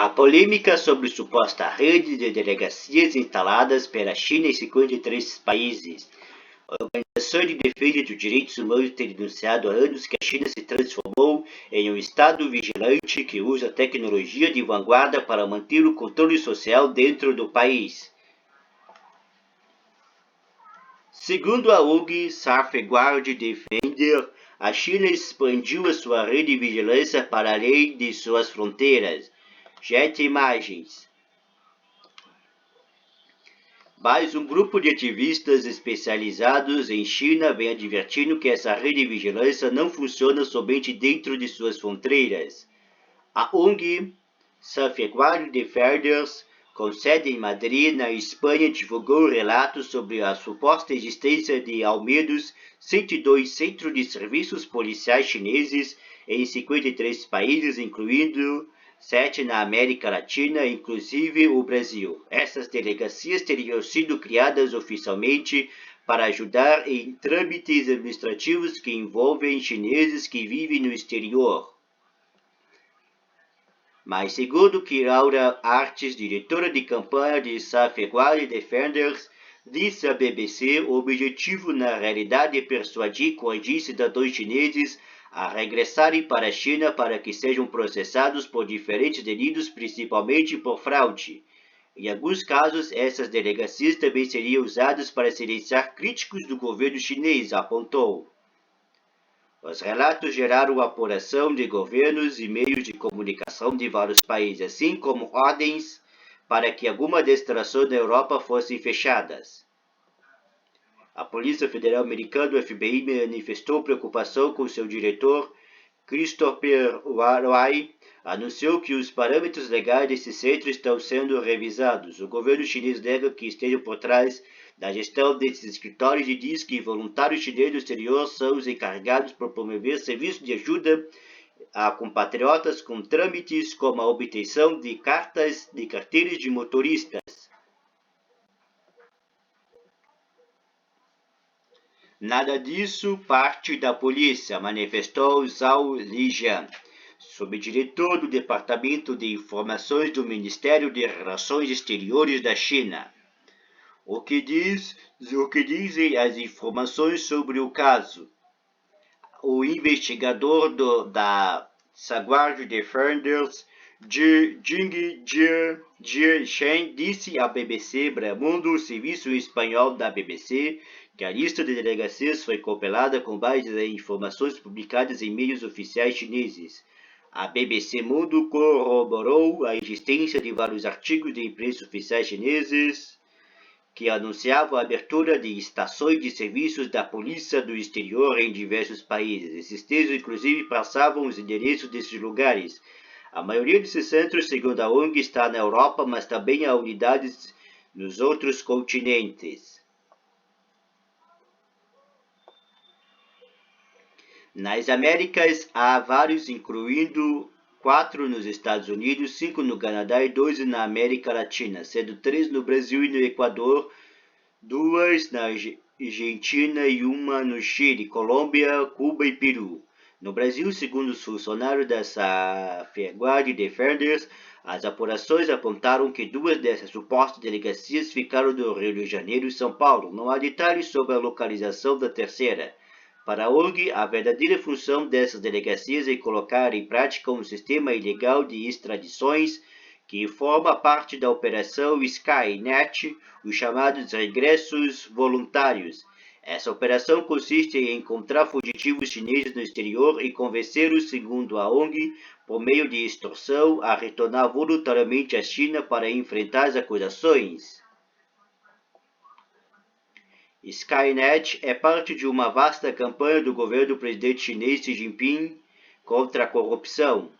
A polêmica sobre suposta rede de delegacias instaladas pela China em 53 países. A Organização de Defesa dos Direitos Humanos tem denunciado há anos que a China se transformou em um Estado vigilante que usa tecnologia de vanguarda para manter o controle social dentro do país. Segundo a ONG Safeguard Defender, a China expandiu a sua rede de vigilância para além de suas fronteiras. Jet Imagens. Mas um grupo de ativistas especializados em China vem advertindo que essa rede de vigilância não funciona somente dentro de suas fronteiras. A ONG Safeguard Defenders, com sede em Madrid, na Espanha, divulgou relatos sobre a suposta existência de ao menos 102 centros de serviços policiais chineses em 53 países, incluindo 7 na América Latina, inclusive o Brasil. Essas delegacias teriam sido criadas oficialmente para ajudar em trâmites administrativos que envolvem chineses que vivem no exterior. Mas segundo Kiraura Artes, diretora de campanha de Safeguard Defenders, disse à BBC, o objetivo na realidade é persuadir cidadãos chineses a regressarem para a China para que sejam processados por diferentes delitos, principalmente por fraude. Em alguns casos, essas delegacias também seriam usadas para silenciar críticos do governo chinês, apontou. Os relatos geraram apuração de governos e meios de comunicação de vários países, assim como ordens para que algumas estações da Europa fossem fechadas. A Polícia Federal Americana, o FBI, manifestou preocupação com seu diretor, Christopher Wray, anunciou que os parâmetros legais desse centro estão sendo revisados. O governo chinês nega que esteja por trás da gestão desses escritórios e diz que voluntários chineses do exterior são os encarregados por promover serviços de ajuda a compatriotas com trâmites como a obtenção de carteiras de motoristas. Nada disso parte da polícia, manifestou Zhao Lijian, subdiretor do Departamento de Informações do Ministério de Relações Exteriores da China. O que dizem as informações sobre o caso? O investigador da Safeguard Defenders, Jing Jieshen, disse à BBC Bramundo, o serviço espanhol da BBC, que a lista de delegacias foi compilada com base em informações publicadas em meios oficiais chineses. A BBC Mundo corroborou a existência de vários artigos de imprensa oficiais chineses que anunciavam a abertura de estações de serviços da polícia do exterior em diversos países. Esses textos, inclusive, passavam os endereços desses lugares. A maioria desses centros, segundo a ONG, está na Europa, mas também há unidades nos outros continentes. Nas Américas, há vários, incluindo 4 nos Estados Unidos, 5 no Canadá e 2 na América Latina, sendo 3 no Brasil e no Equador, 2 na Argentina e 1 no Chile, Colômbia, Cuba e Peru. No Brasil, segundo os funcionários da Safeguard Defenders, as apurações apontaram que 2 dessas supostas delegacias ficaram no Rio de Janeiro e São Paulo. Não há detalhes sobre a localização da terceira. Para a ONG, a verdadeira função dessas delegacias é colocar em prática um sistema ilegal de extradições que forma parte da operação Skynet, os chamados regressos voluntários. Essa operação consiste em encontrar fugitivos chineses no exterior e convencê-los, segundo a ONG, por meio de extorsão, a retornar voluntariamente à China para enfrentar as acusações. Skynet é parte de uma vasta campanha do governo do presidente chinês Xi Jinping contra a corrupção.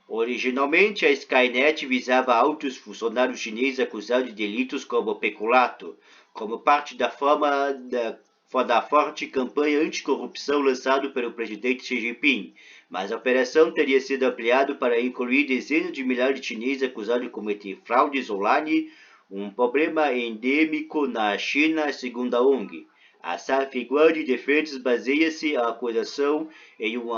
Originalmente, a Skynet visava altos funcionários chineses acusados de delitos como peculato, como parte da forte campanha anticorrupção lançada pelo presidente Xi Jinping, mas a operação teria sido ampliada para incluir dezenas de milhares de chineses acusados de cometer fraudes online, um problema endêmico na China, segundo a ONG. A Safeguard Defenders baseia-se a acusação em um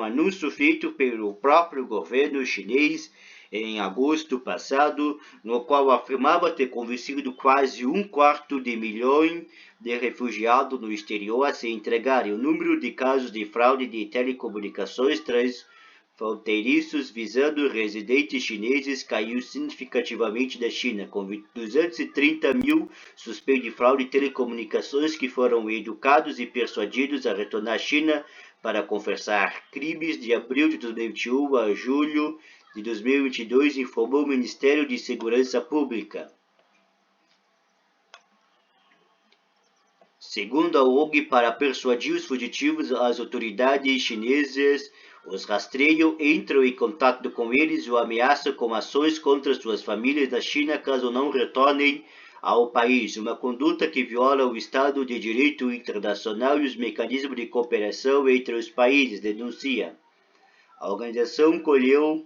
anúncio feito pelo próprio governo chinês em agosto passado, no qual afirmava ter convencido quase 250.000 de refugiados no exterior a se entregarem. O número de casos de fraude de telecomunicações transfronteiriços visando residentes chineses caiu significativamente da China, com 230.000 suspeitos de fraude de telecomunicações que foram educados e persuadidos a retornar à China para confessar crimes. De abril de 2021 a julho de 2022, informou o Ministério de Segurança Pública. Segundo a ONG, para persuadir os fugitivos, as autoridades chinesas os rastreiam, entram em contato com eles e o ameaçam com ações contra suas famílias da China caso não retornem ao país, uma conduta que viola o Estado de Direito internacional e os mecanismos de cooperação entre os países, denuncia. A organização colheu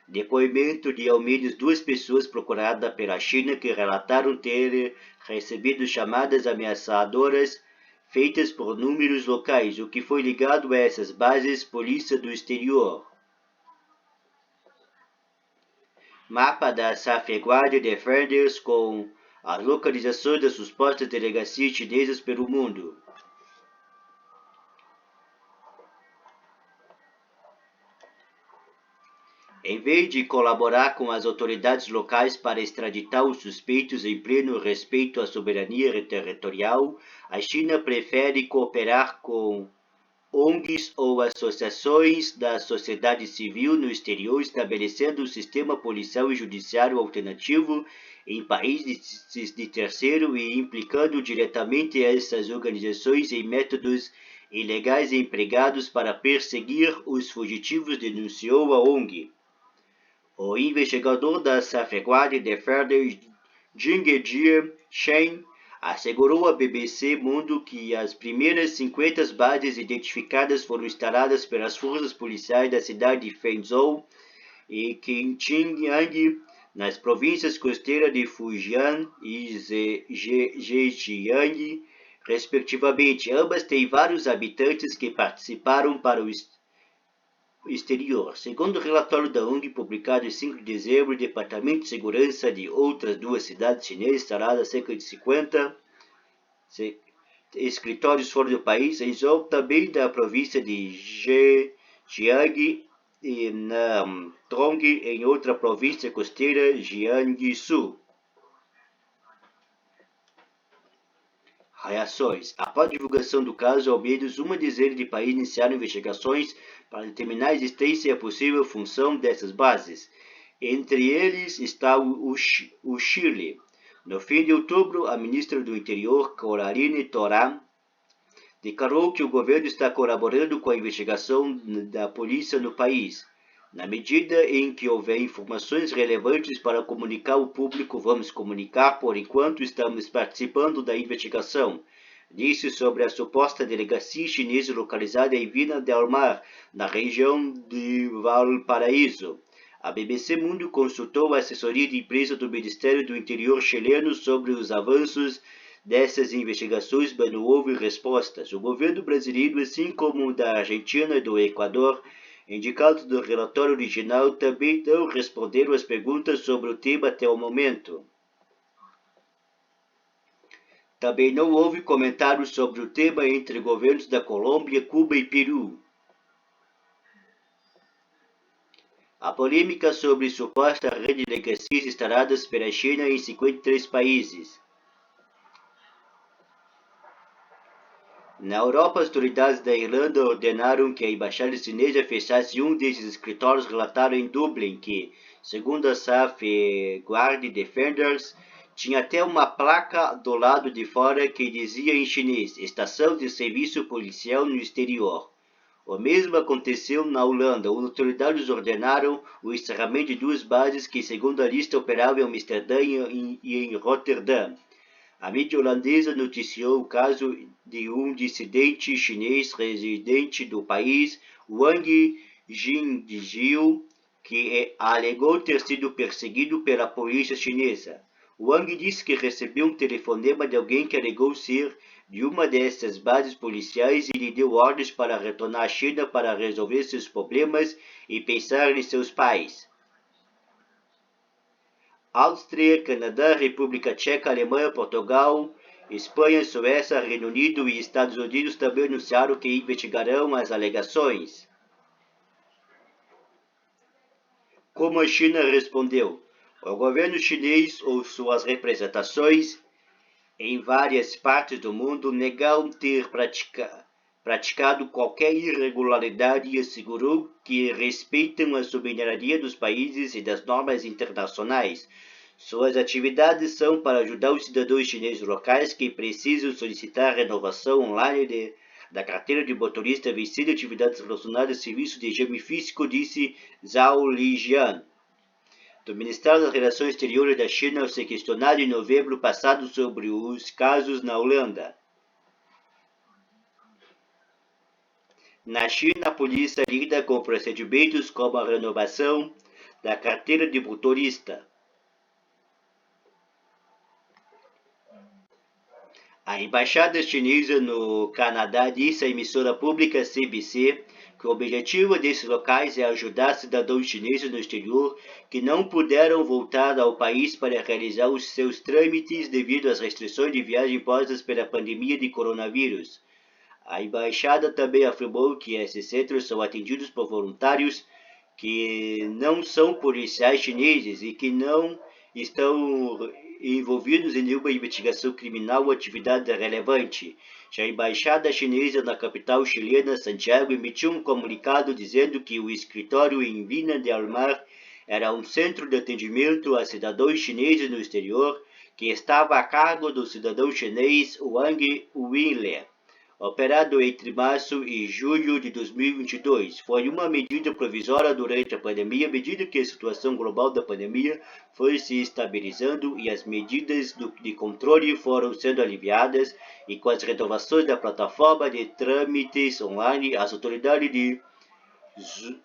depoimento de ao menos 2 pessoas procuradas pela China que relataram ter recebido chamadas ameaçadoras feitas por números locais, o que foi ligado a essas bases polícia do exterior. Mapa da Safeguard Defenders com as localizações das supostas delegacias chinesas pelo mundo. Em vez de colaborar com as autoridades locais para extraditar os suspeitos em pleno respeito à soberania territorial, a China prefere cooperar com ONGs ou associações da sociedade civil no exterior, estabelecendo um sistema policial e judiciário alternativo em países de terceiro e implicando diretamente essas organizações em métodos ilegais empregados para perseguir os fugitivos, denunciou a ONG. O investigador da Safeguard Defenders, Jingjie Shen, assegurou à BBC Mundo que as primeiras 50 bases identificadas foram instaladas pelas forças policiais da cidade de Fenzhou e Xinjiang, nas províncias costeiras de Fujian e Zhejiang, respectivamente. Ambas têm vários habitantes que participaram para o exterior. Segundo o relatório da ONG publicado em 5 de dezembro, o Departamento de Segurança de outras 2 cidades chinesas instaladas a cerca de 50 escritórios fora do país, em Zhou, também da província de Zhejiang, e na Trong, em outra província costeira, Jiangsu. Reações. Após a divulgação do caso, ao menos uma dezena de países iniciaram investigações para determinar a existência e a possível função dessas bases. Entre eles está o Chile. No fim de outubro, a ministra do Interior, Caroline Toran, declarou que o governo está colaborando com a investigação da polícia no país. Na medida em que houver informações relevantes para comunicar ao público, vamos comunicar. Por enquanto, estamos participando da investigação, disse sobre a suposta delegacia chinesa localizada em Vina del Mar, na região de Valparaíso. A BBC Mundo consultou a assessoria de imprensa do Ministério do Interior chileno sobre os avanços dessas investigações, mas não houve respostas. O governo brasileiro, assim como o da Argentina e do Equador, indicados no relatório original, também não responderam às perguntas sobre o tema até o momento. Também não houve comentários sobre o tema entre governos da Colômbia, Cuba e Peru. A polêmica sobre suposta rede de delegacias instaladas pela China em 53 países. Na Europa, as autoridades da Irlanda ordenaram que a embaixada chinesa fechasse um desses escritórios, relataram em Dublin, que, segundo a Safeguard Defenders, tinha até uma placa do lado de fora que dizia em chinês: Estação de Serviço Policial no Exterior. O mesmo aconteceu na Holanda, onde autoridades ordenaram o encerramento de 2 bases que, segundo a lista, operavam em Amsterdã e em Roterdã. A mídia holandesa noticiou o caso de um dissidente chinês residente do país, Wang Jingjiu, que alegou ter sido perseguido pela polícia chinesa. Wang disse que recebeu um telefonema de alguém que alegou ser de uma dessas bases policiais e lhe deu ordens para retornar à China para resolver seus problemas e pensar em seus pais. Áustria, Canadá, República Tcheca, Alemanha, Portugal, Espanha, Suécia, Reino Unido e Estados Unidos também anunciaram que investigarão as alegações. Como a China respondeu? O governo chinês ou suas representações em várias partes do mundo negam ter praticado qualquer irregularidade e assegurou que respeitam a soberania dos países e das normas internacionais. Suas atividades são para ajudar os cidadãos chineses locais que precisam solicitar renovação online da carteira de motorista vencida atividades relacionadas a serviço de exame físico, disse Zhao Lijian, do Ministério das Relações Exteriores da China, ao ser questionado em novembro passado sobre os casos na Holanda. Na China, a polícia lida com procedimentos como a renovação da carteira de motorista. A embaixada chinesa no Canadá disse à emissora pública CBC que o objetivo desses locais é ajudar cidadãos chineses no exterior que não puderam voltar ao país para realizar os seus trâmites devido às restrições de viagem impostas pela pandemia de coronavírus. A embaixada também afirmou que esses centros são atendidos por voluntários que não são policiais chineses e que não estão envolvidos em nenhuma investigação criminal ou atividade relevante. Já a embaixada chinesa na capital chilena, Santiago, emitiu um comunicado dizendo que o escritório em Vina del Mar era um centro de atendimento a cidadãos chineses no exterior que estava a cargo do cidadão chinês Wang Winle, operado entre março e julho de 2022. Foi uma medida provisória durante a pandemia, à medida que a situação global da pandemia foi se estabilizando e as medidas de controle foram sendo aliviadas, e com as renovações da plataforma de trâmites online, as autoridades de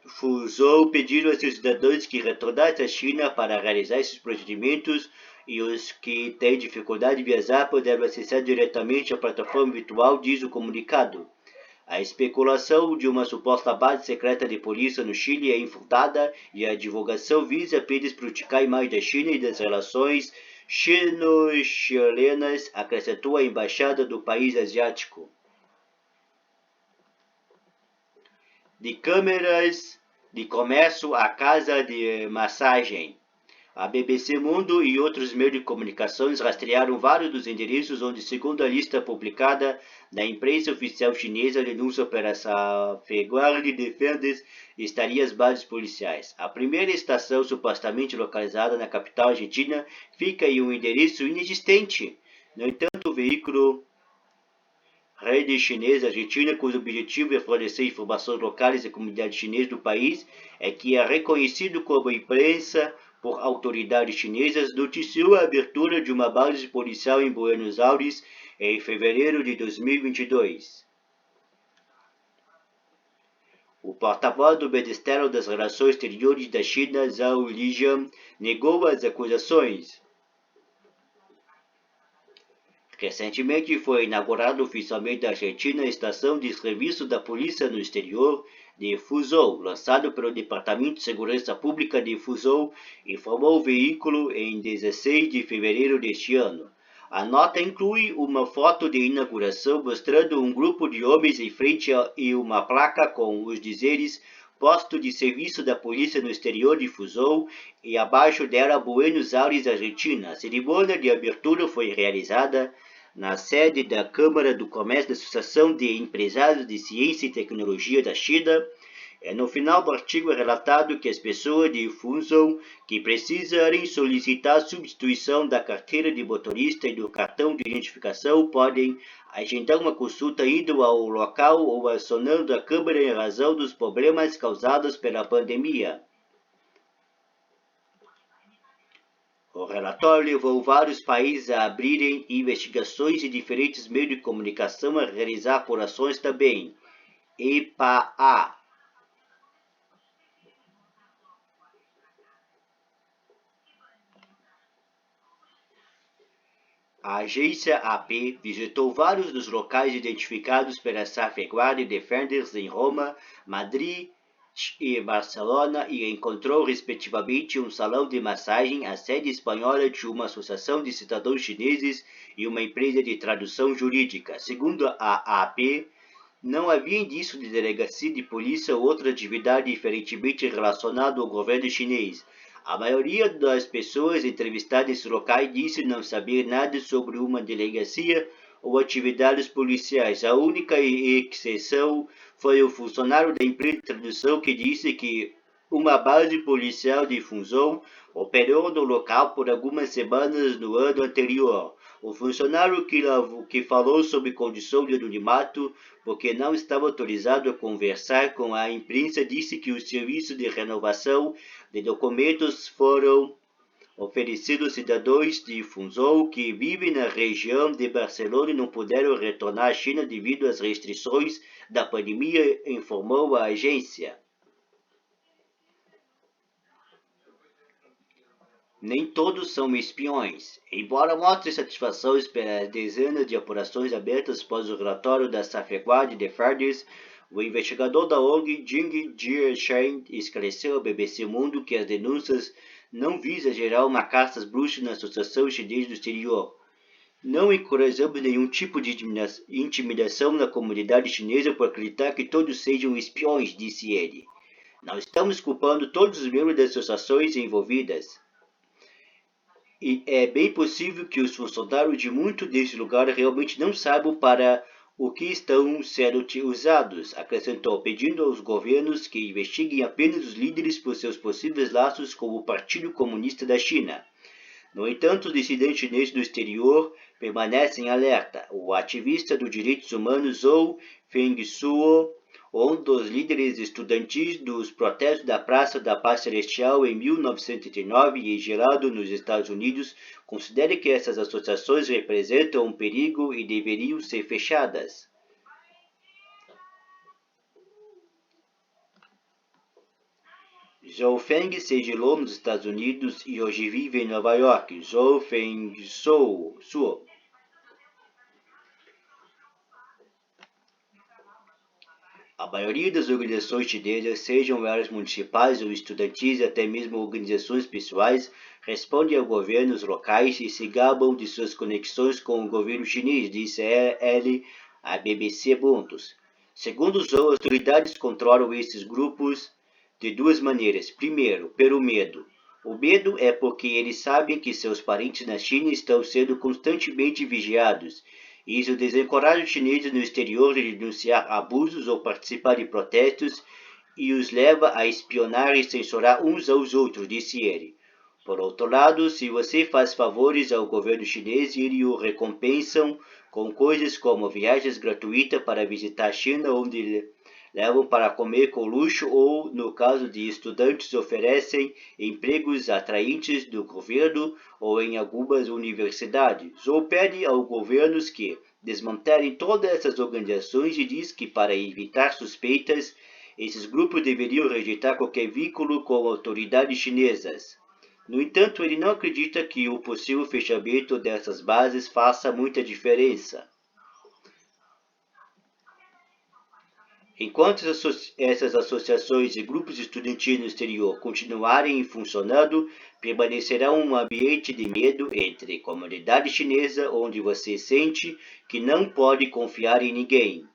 Fuzhou pediram a seus cidadãos que retornassem à China para realizar esses procedimentos, e os que têm dificuldade de viajar poderão acessar diretamente a plataforma virtual, diz o comunicado. A especulação de uma suposta base secreta de polícia no Chile é infundada e a divulgação visa apenas prejudicar a imagem da China e das relações chino-chilenas, acrescentou a embaixada do país asiático. De câmeras de comércio à casa de massagem. A BBC Mundo e outros meios de comunicação rastrearam vários dos endereços onde, segundo a lista publicada na imprensa oficial chinesa, denúncia a Operação Safeguard Defenders, estariam as bases policiais. A primeira estação, supostamente localizada na capital argentina, fica em um endereço inexistente. No entanto, o veículo Rede Chinesa Argentina, cujo objetivo é fornecer informações locais à comunidade chinesa do país, que é reconhecido como imprensa por autoridades chinesas, noticiou a abertura de uma base policial em Buenos Aires em fevereiro de 2022. O porta-voz do Ministério das Relações Exteriores da China, Zhao Lijian, negou as acusações. Recentemente foi inaugurada oficialmente na Argentina a estação de serviço da Polícia no Exterior de Fuzhou, lançado pelo Departamento de Segurança Pública de Fuzhou, informou o veículo em 16 de fevereiro deste ano. A nota inclui uma foto de inauguração mostrando um grupo de homens em frente e uma placa com os dizeres Posto de Serviço da Polícia no Exterior de Fuzhou e abaixo dela Buenos Aires, Argentina. A cerimônia de abertura foi realizada na sede da Câmara do Comércio da Associação de Empresários de Ciência e Tecnologia da China. No final do artigo é relatado que as pessoas de Fuzhou que precisarem solicitar a substituição da carteira de motorista e do cartão de identificação podem agendar uma consulta indo ao local ou acionando a Câmara em razão dos problemas causados pela pandemia. O relatório levou vários países a abrirem investigações e diferentes meios de comunicação a realizar apurações também. EPA. A agência AP visitou vários dos locais identificados pela Safeguard Defenders em Roma, Madrid e Barcelona e encontrou, respectivamente, um salão de massagem, a sede espanhola de uma associação de cidadãos chineses e uma empresa de tradução jurídica. Segundo a AP, não havia indício de delegacia de polícia ou outra atividade diferentemente relacionada ao governo chinês. A maioria das pessoas entrevistadas nesse local disse não saber nada sobre uma delegacia ou atividades policiais. A única exceção foi o funcionário da empresa de tradução que disse que uma base policial de Fuzhou operou no local por algumas semanas no ano anterior. O funcionário que falou sobre condição de anonimato porque não estava autorizado a conversar com a imprensa disse que o serviço de renovação de documentos foram oferecidos aos cidadãos de Fuzhou que vivem na região de Barcelona e não puderam retornar à China devido às restrições da pandemia, informou a agência. Nem todos são espiões. Embora mostre satisfações pelas dezenas de apurações abertas após o relatório da Safeguard Defenders, o investigador da ONG Jing Jiesheng esclareceu ao BBC Mundo que as denúncias não visam gerar uma caça às bruxas na Associação Chinesa do Exterior. Não encorajamos nenhum tipo de intimidação na comunidade chinesa por acreditar que todos sejam espiões, disse ele. Não estamos culpando todos os membros das associações envolvidas. E é bem possível que os funcionários de muito desse lugar realmente não saibam para o que estão sendo usados, acrescentou, pedindo aos governos que investiguem apenas os líderes por seus possíveis laços com o Partido Comunista da China. No entanto, os dissidentes chineses do exterior permanecem em alerta. O ativista dos direitos humanos Zhou Fengshuo, um dos líderes estudantis dos protestos da Praça da Paz Celestial em 1939 e gerado nos Estados Unidos, considera que essas associações representam um perigo e deveriam ser fechadas. Zhou Feng se exilou nos Estados Unidos e hoje vive em Nova York. Zhou Fengshuo. A maioria das organizações chinesas, sejam elas municipais ou estudantis e até mesmo organizações pessoais, respondem a governos locais e se gabam de suas conexões com o governo chinês, disse ele à BBC Buntos. Segundo Zhou, as autoridades controlam esses grupos de duas maneiras. Primeiro, pelo medo. O medo é porque eles sabem que seus parentes na China estão sendo constantemente vigiados. Isso desencoraja os chineses no exterior de denunciar abusos ou participar de protestos e os leva a espionar e censurar uns aos outros, disse ele. Por outro lado, se você faz favores ao governo chinês, eles o recompensam com coisas como viagens gratuitas para visitar a China, onde levam para comer com luxo ou, no caso de estudantes, oferecem empregos atraentes do governo ou em algumas universidades. Zhou pede aos governos que desmantelem todas essas organizações e diz que, para evitar suspeitas, esses grupos deveriam rejeitar qualquer vínculo com autoridades chinesas. No entanto, ele não acredita que o possível fechamento dessas bases faça muita diferença. Enquanto essas associações e grupos estudantis no exterior continuarem funcionando, permanecerá um ambiente de medo entre a comunidade chinesa onde você sente que não pode confiar em ninguém.